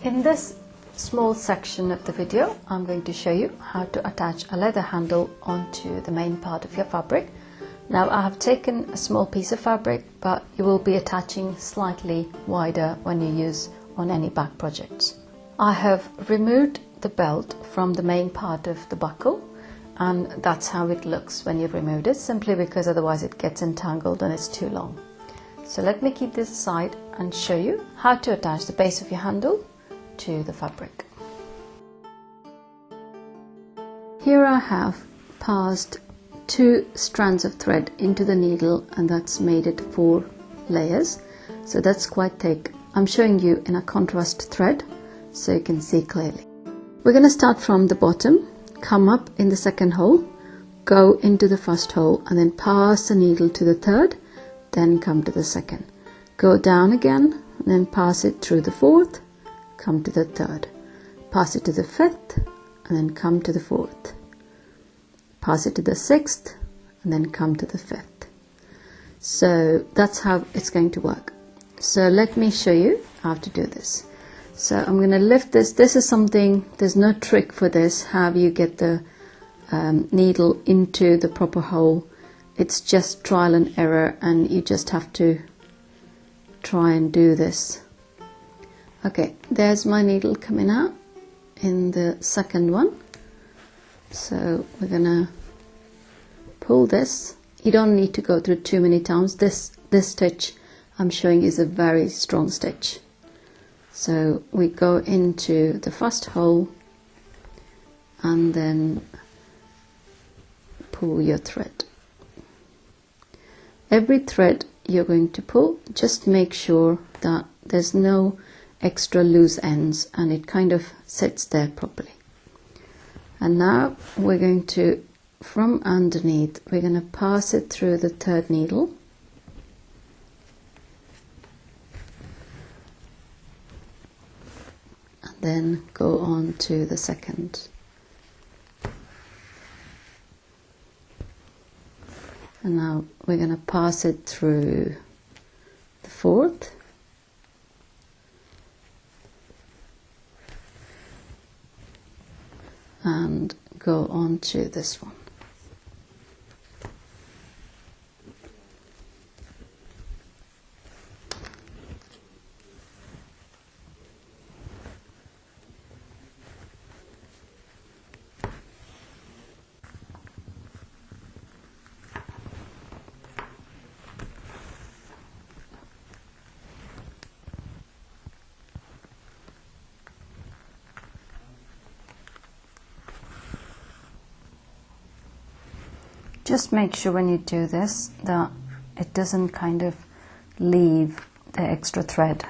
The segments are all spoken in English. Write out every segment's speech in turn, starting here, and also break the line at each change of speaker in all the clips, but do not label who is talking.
In this small section of the video, I'm going to show you how to attach a leather handle onto the main part of your fabric. Now I have taken a small piece of fabric, but you will be attaching slightly wider when you use on any back projects. I have removed the belt from the main part of the buckle, and that's how it looks when you've removed it, simply because otherwise it gets entangled and it's too long. So let me keep this aside and show you how to attach the base of your handle to the fabric. Here I have passed 2 strands of thread into the needle, and that's made it 4 layers, so that's quite thick. I'm showing you in a contrast thread so you can see clearly. We're going to start from the bottom, come up in the second hole, go into the first hole, and then pass the needle to the third, then come to the second, go down again, and then pass it through the fourth, come to the third, pass it to the fifth, and then come to the fourth, pass it to the sixth, and then come to the fifth. So that's how it's going to work. So let me show you how to do this. So I'm going to lift this. This is something, there's no trick for this, how you get the needle into the proper hole. It's just trial and error, and you just have to try and do this. Okay, there's my needle coming out in the second one. So we're gonna pull this. You don't need to go through too many times. This stitch I'm showing is a very strong stitch. So we go into the first hole and then pull your thread. Every thread you're going to pull, just make sure that there's no extra loose ends and it kind of sits there properly. And now we're going to, from underneath, we're going to pass it through the third needle. And then go on to the second. And now we're going to pass it through the fourth. And go on to this one. Just make sure when you do this that it doesn't kind of leave the extra thread,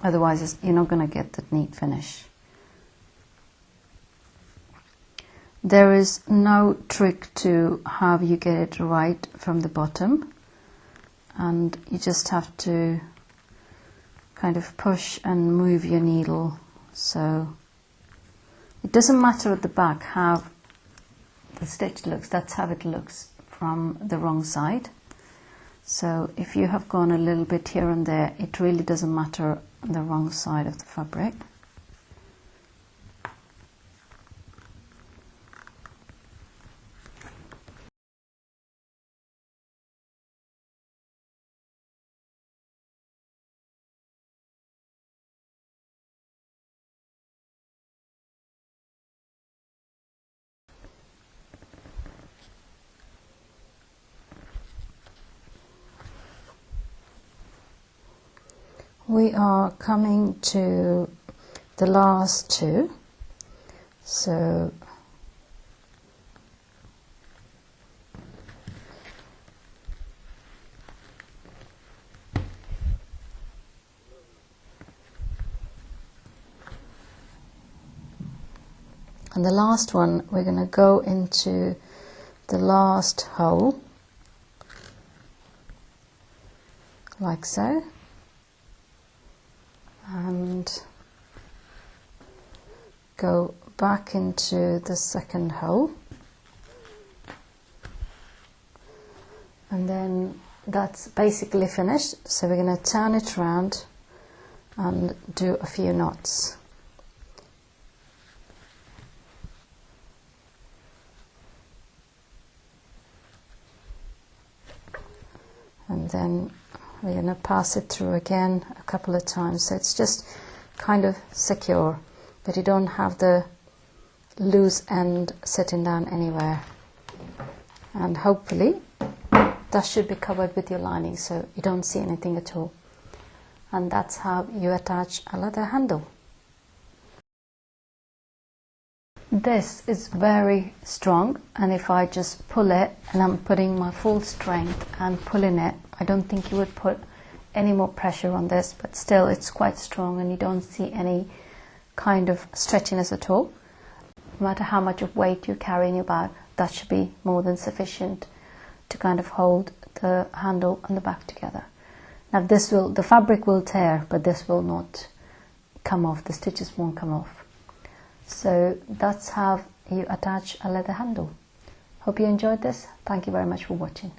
otherwise you're not going to get the neat finish. There is no trick to how you get it right from the bottom, and you just have to kind of push and move your needle, so it doesn't matter at the back how the stitch looks, that's how it looks from the wrong side. So if you have gone a little bit here and there, it really doesn't matter on the wrong side of the fabric. We are coming to the last 2, so and the last one we're going to go into the last hole like so. And go back into the second hole, and then that's basically finished. So we're going to turn it around and do a few knots. and then we're going to pass it through again a couple of times, so it's just kind of secure, but you don't have the loose end sitting down anywhere. And hopefully that should be covered with your lining, so you don't see anything at all. And that's how you attach a leather handle. This is very strong, and if I just pull it, and I'm putting my full strength and pulling it, I don't think you would put any more pressure on this, but still it's quite strong and you don't see any kind of stretchiness at all. No matter how much of weight you carry in your bag, that should be more than sufficient to kind of hold the handle and the bag together. Now the fabric will tear, but this will not come off, the stitches won't come off. So that's how you attach a leather handle. Hope you enjoyed this. Thank you very much for watching.